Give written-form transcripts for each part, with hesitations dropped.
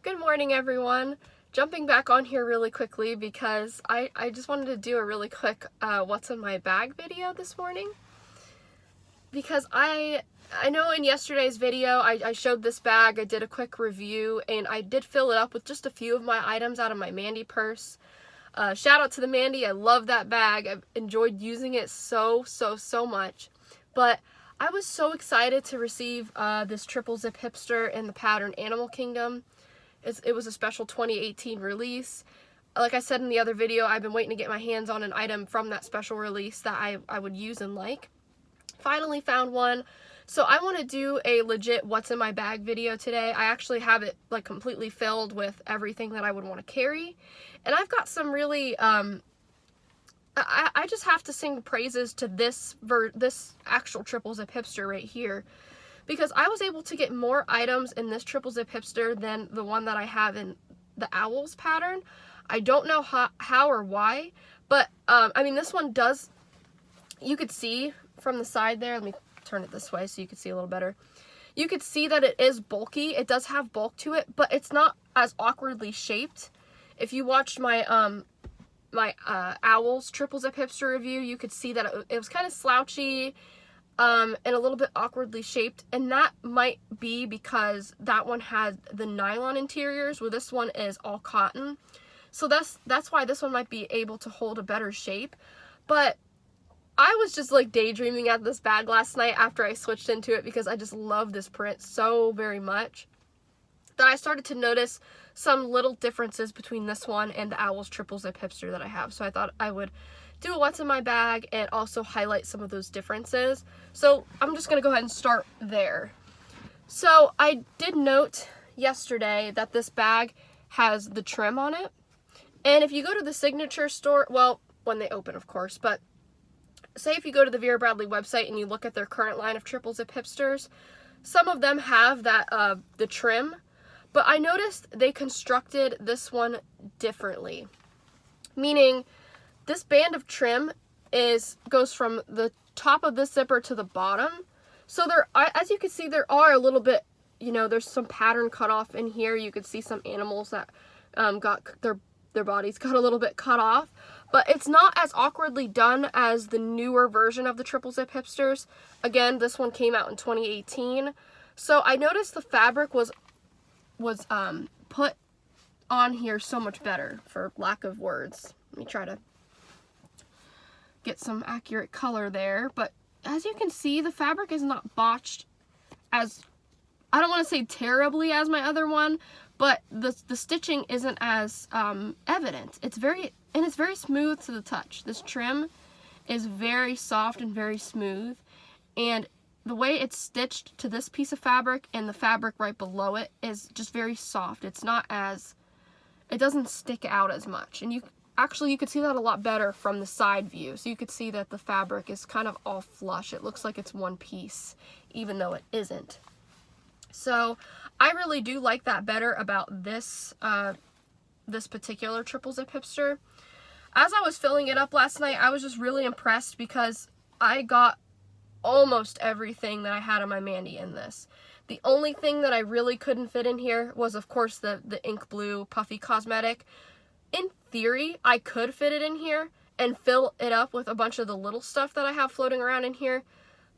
Good morning, everyone. Jumping back on here really quickly because I just wanted to do a really quick what's in my bag video this morning. Because I know in yesterday's video I showed this bag, I did a quick review, and I did fill it up with just a few of my items out of my Mandy purse. Shout out to the Mandy, I love that bag. I've enjoyed using it so much. But I was so excited to receive this triple zip hipster in the pattern Animal Kingdom. It was a special 2018 release. Like I said in the other video, I've been waiting to get my hands on an item from that special release that I would use and like. Finally found one. So I want to do a legit what's in my bag video today. I actually have it like completely filled with everything that I would want to carry. And I've got some really, I just have to sing praises to this actual triple zip hipster right here. Because I was able to get more items in this triple zip hipster than the one that I have in the owls pattern. I don't know how or why, but I mean, this one does, you could see from the side there, let me turn it this way so you can see a little better. You could see that it is bulky. It does have bulk to it, but it's not as awkwardly shaped. If you watched my my owls triple zip hipster review, you could see that it was kind of slouchy, and a little bit awkwardly shaped, and that might be because that one had the nylon interiors, where this one is all cotton. So that's why this one might be able to hold a better shape. But I was just like daydreaming at this bag last night after I switched into it, because I just love this print so very much that I started to notice some little differences between this one and the owls triple zip hipster that I have. So I thought I would do a what's in my bag and also highlight some of those differences. So I'm just going to go ahead and start there. So I did note yesterday that this bag has the trim on it. And if you go to the signature store, well, when they open, of course, but say if you go to the Vera Bradley website and you look at their current line of triple zip hipsters, some of them have that the trim, but I noticed they constructed this one differently. Meaning, this band of trim goes from the top of this zipper to the bottom. So there, as you can see, there are a little bit, you know, there's some pattern cut off in here. You could see some animals that got their bodies got a little bit cut off. But it's not as awkwardly done as the newer version of the triple zip hipsters. Again, this one came out in 2018. So I noticed the fabric was put on here so much better, for lack of words. Let me try to get some accurate color there, but as you can see, the fabric is not botched as, I don't want to say terribly as my other one, but the stitching isn't as evident. It's very smooth to the touch. This trim is very soft and very smooth, and the way it's stitched to this piece of fabric and the fabric right below it is just very soft. It's not as, it doesn't stick out as much, and you could see that a lot better from the side view. So you could see that the fabric is kind of all flush. It looks like it's one piece, even though it isn't. So I really do like that better about this this particular triple zip hipster. As I was filling it up last night, I was just really impressed because I got almost everything that I had on my Mandy in this. The only thing that I really couldn't fit in here was, of course, the ink blue puffy cosmetic. In theory, I could fit it in here and fill it up with a bunch of the little stuff that I have floating around in here.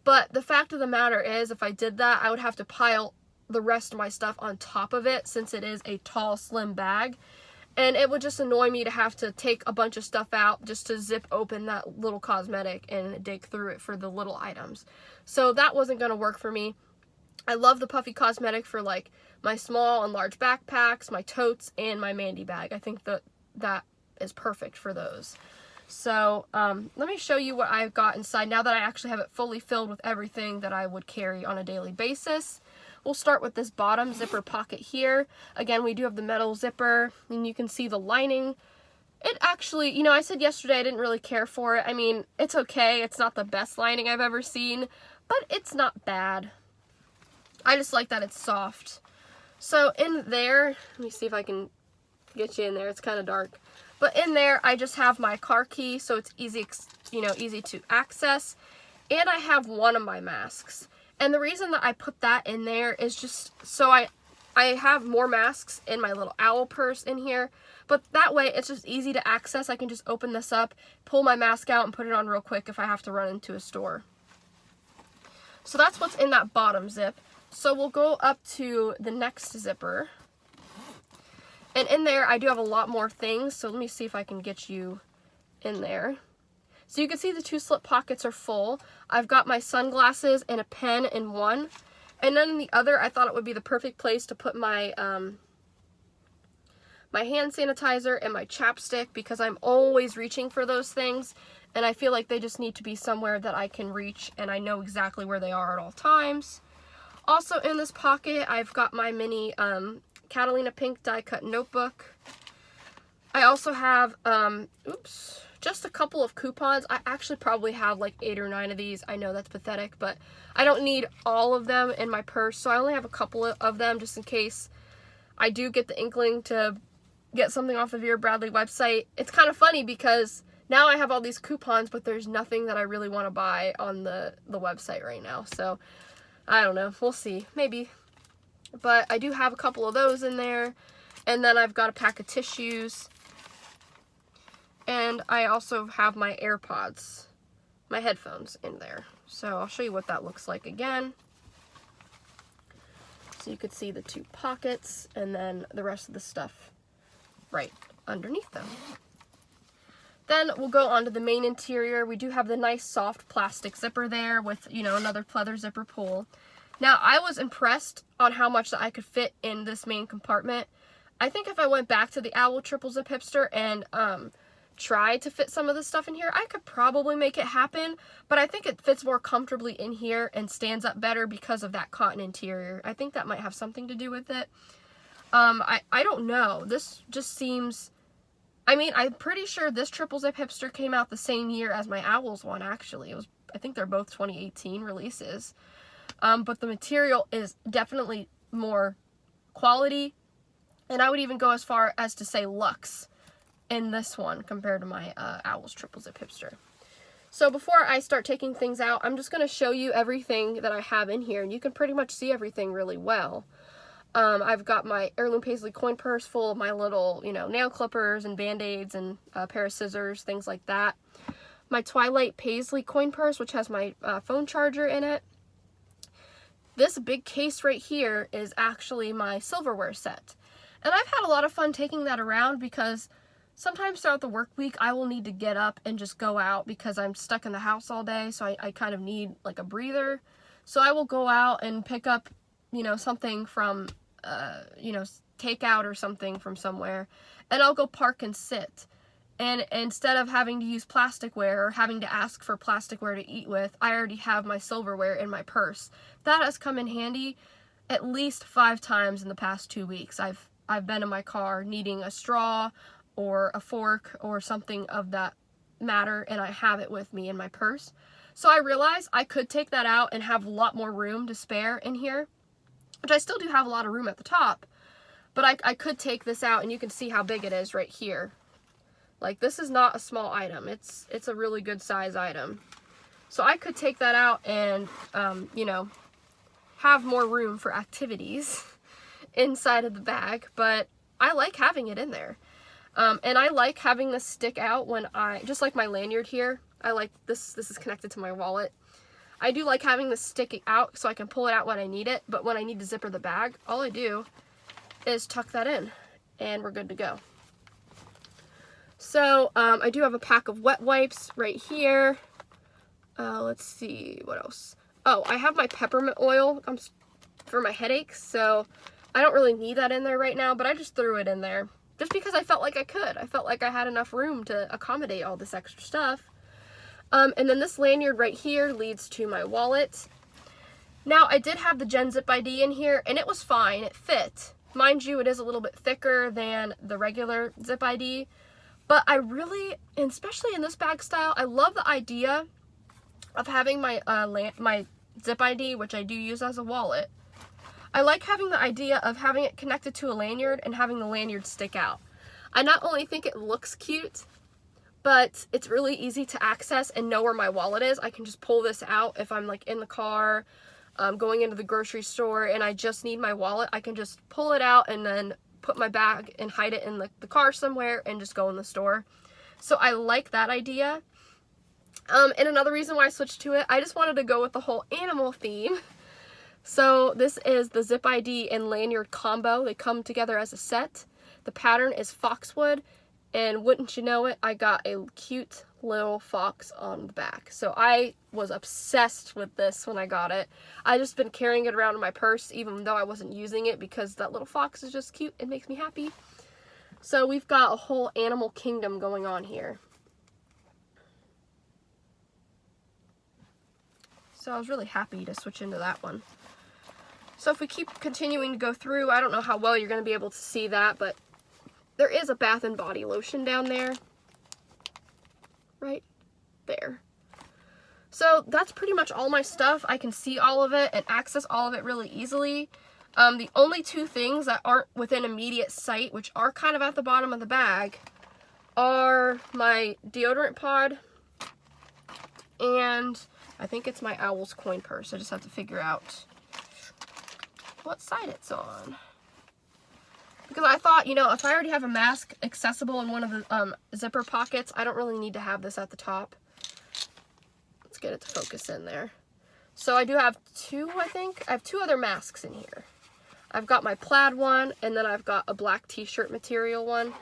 But the fact of the matter is, if I did that, I would have to pile the rest of my stuff on top of it, since it is a tall, slim bag. And it would just annoy me to have to take a bunch of stuff out just to zip open that little cosmetic and dig through it for the little items. So that wasn't going to work for me. I love the puffy cosmetic for like my small and large backpacks, my totes, and my Mandy bag. I think that is perfect for those. So let me show you what I've got inside now that I actually have it fully filled with everything that I would carry on a daily basis. We'll start with this bottom zipper pocket here. Again, we do have the metal zipper, and you can see the lining. It actually, you know, I said yesterday I didn't really care for it. I mean, it's okay. It's not the best lining I've ever seen, but it's not bad. I just like that it's soft. So in there, let me see if I can get you in there. It's kind of dark. But in there, I just have my car key, so it's easy, you know, easy to access. And I have one of my masks. And the reason that I put that in there is just so I have more masks in my little owl purse in here, but that way it's just easy to access. I can just open this up, pull my mask out, and put it on real quick if I have to run into a store. So that's what's in that bottom zip. So we'll go up to the next zipper. And in there, I do have a lot more things, so let me see if I can get you in there. So you can see the 2 slip pockets are full. I've got my sunglasses and a pen in one. And then in the other, I thought it would be the perfect place to put my my hand sanitizer and my chapstick, because I'm always reaching for those things. And I feel like they just need to be somewhere that I can reach and I know exactly where they are at all times. Also in this pocket, I've got my mini Catalina Pink die cut notebook. I also have, just a couple of coupons. I actually probably have like 8 or 9 of these. I know that's pathetic, but I don't need all of them in my purse, so I only have a couple of them just in case I do get the inkling to get something off the Vera Bradley website. It's kind of funny because now I have all these coupons, but there's nothing that I really want to buy on the website right now. So, I don't know. We'll see. Maybe. But I do have a couple of those in there. And then I've got a pack of tissues. And I also have my AirPods, my headphones in there. So I'll show you what that looks like again. So you could see the 2 pockets and then the rest of the stuff right underneath them. Then we'll go on to the main interior. We do have the nice soft plastic zipper there with, you know, another pleather zipper pull. Now, I was impressed on how much that I could fit in this main compartment. I think if I went back to the Owl Triple Zip Hipster and tried to fit some of this stuff in here, I could probably make it happen, but I think it fits more comfortably in here and stands up better because of that cotton interior. I think that might have something to do with it. I don't know. This just seems... I mean, I'm pretty sure this Triple Zip Hipster came out the same year as my Owls one, actually. I think they're both 2018 releases. But the material is definitely more quality, and I would even go as far as to say luxe in this one compared to my Owls Triple Zip Hipster. So before I start taking things out, I'm just going to show you everything that I have in here, and you can pretty much see everything really well. I've got my Heirloom Paisley coin purse full of my little, you know, nail clippers and band-aids and a pair of scissors, things like that. My Twilight Paisley coin purse, which has my phone charger in it. This big case right here is actually my silverware set. And I've had a lot of fun taking that around because sometimes throughout the work week, I will need to get up and just go out because I'm stuck in the house all day, so I kind of need like a breather. So I will go out and pick up, you know, something from, you know, takeout or something from somewhere, and I'll go park and sit. And instead of having to use plasticware or having to ask for plasticware to eat with, I already have my silverware in my purse. That has come in handy at least 5 times in the past 2 weeks. I've been in my car needing a straw or a fork or something of that matter, and I have it with me in my purse. So I realized I could take that out and have a lot more room to spare in here, which I still do have a lot of room at the top, but I could take this out, and you can see how big it is right here. Like, this is not a small item. It's a really good size item. So I could take that out and, you know, have more room for activities inside of the bag, but I like having it in there. And I like having this stick out when just like my lanyard here, I like this is connected to my wallet. I do like having this sticking out so I can pull it out when I need it, but when I need to zipper the bag, all I do is tuck that in, and we're good to go. So, I do have a pack of wet wipes right here. Let's see, what else? Oh, I have my peppermint oil for my headaches, so I don't really need that in there right now, but I just threw it in there just because I felt like I could. I felt like I had enough room to accommodate all this extra stuff. And then this lanyard right here leads to my wallet. Now, I did have the Gen Zip ID in here, and it was fine. It fit. Mind you, it is a little bit thicker than the regular Zip ID, but I really, and especially in this bag style, I love the idea of having my my Zip ID, which I do use as a wallet. I like having the idea of having it connected to a lanyard and having the lanyard stick out. I not only think it looks cute, but it's really easy to access and know where my wallet is. I can just pull this out if I'm like in the car, going into the grocery store and I just need my wallet, I can just pull it out and then put my bag and hide it in the car somewhere and just go in the store. So I like that idea. And another reason why I switched to it, I just wanted to go with the whole animal theme. So this is the Zip ID and Lanyard combo. They come together as a set. The pattern is Foxwood, and wouldn't you know it, I got a cute little fox on the back. So I was obsessed with this when I got it. I just been carrying it around in my purse even though I wasn't using it because that little fox is just cute. It makes me happy. So we've got a whole animal kingdom going on here. So I was really happy to switch into that one. So if we keep continuing to go through, I don't know how well you're going to be able to see that, but there is a Bath and Body lotion down there. Right there. So that's pretty much all my stuff. I can see all of it and access all of it really easily. The only two things that aren't within immediate sight, which are kind of at the bottom of the bag, are my deodorant pod and I think it's my Owl's coin purse. I just have to figure out what side it's on. Because I thought, you know, if I already have a mask accessible in one of the zipper pockets, I don't really need to have this at the top. Let's get it to focus in there. So I do have two, I think. I have two other masks in here. I've got my plaid one, and then I've got a black t-shirt material one.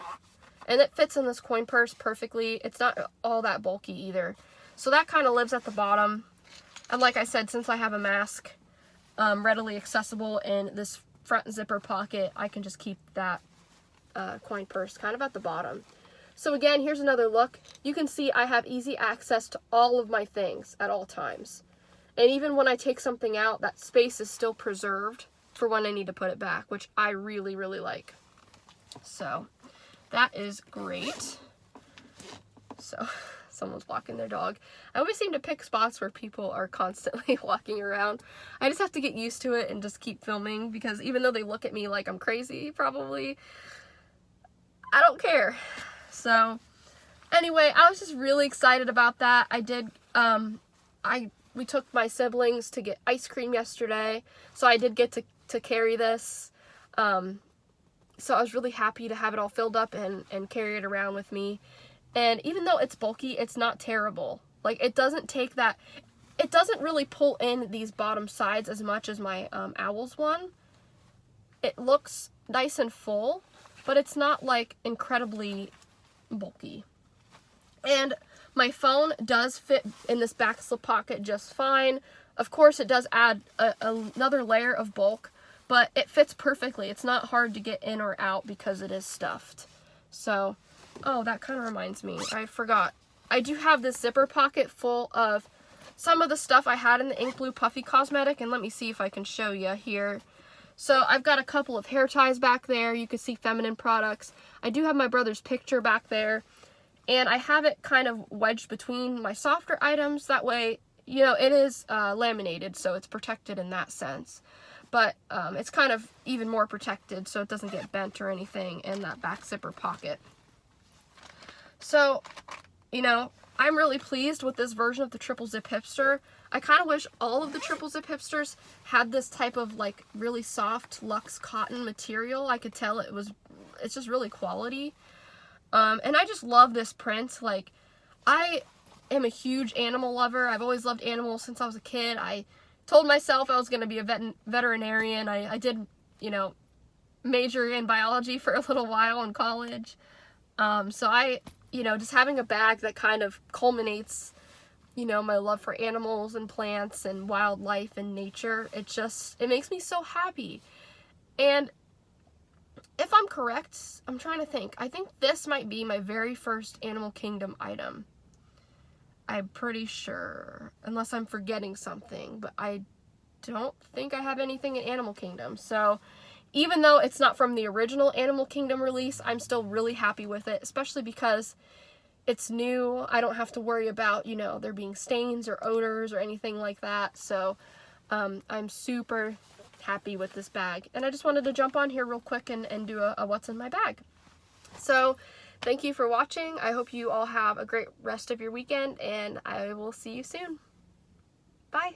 And it fits in this coin purse perfectly. It's not all that bulky either. So that kind of lives at the bottom. And like I said, since I have a mask readily accessible in this front zipper pocket, I can just keep that coin purse kind of at the bottom. So again, here's another look. You can see I have easy access to all of my things at all times. And even when I take something out, that space is still preserved for when I need to put it back, which I really, really like. So that is great. So someone's walking their dog. I always seem to pick spots where people are constantly walking around. I just have to get used to it and just keep filming, because even though they look at me like I'm crazy, probably, I don't care. So anyway, I was just really excited about that. I did, we took my siblings to get ice cream yesterday, so I did get to carry this. So I was really happy to have it all filled up and carry it around with me. And even though it's bulky, it's not terrible. Like, it doesn't take that, it doesn't really pull in these bottom sides as much as my Owl's one. It looks nice and full, but it's not like incredibly bulky. And my phone does fit in this back slip pocket just fine. Of course, it does add another layer of bulk, but it fits perfectly. It's not hard to get in or out because it is stuffed. So, oh, that kind of reminds me. I forgot. I do have this zipper pocket full of some of the stuff I had in the ink blue puffy cosmetic, and let me see if I can show you here. So I've got a couple of hair ties back there. You can see feminine products. I do have my brother's picture back there, and I have it kind of wedged between my softer items. That way, you know, it is laminated, so it's protected in that sense. But it's kind of even more protected so it doesn't get bent or anything in that back zipper pocket. So, you know, I'm really pleased with this version of the triple zip hipster. I kind of wish all of the triple zip hipsters had this type of like really soft luxe cotton material. I could tell it's just really quality. And I just love this print. Like, I am a huge animal lover. I've always loved animals since I was a kid. I told myself I was going to be a veterinarian. I did, you know, major in biology for a little while in college. So I, you know, just having a bag that kind of culminates, you know, my love for animals and plants and wildlife and nature, it makes me so happy. And if I'm correct, I'm trying to think, I think this might be my very first Animal Kingdom item. I'm pretty sure, unless I'm forgetting something, but I don't think I have anything in Animal Kingdom. So even though it's not from the original Animal Kingdom release, I'm still really happy with it, especially because it's new. I don't have to worry about, you know, there being stains or odors or anything like that. So I'm super happy with this bag. And I just wanted to jump on here real quick and do a what's in my bag. So thank you for watching. I hope you all have a great rest of your weekend, and I will see you soon. Bye.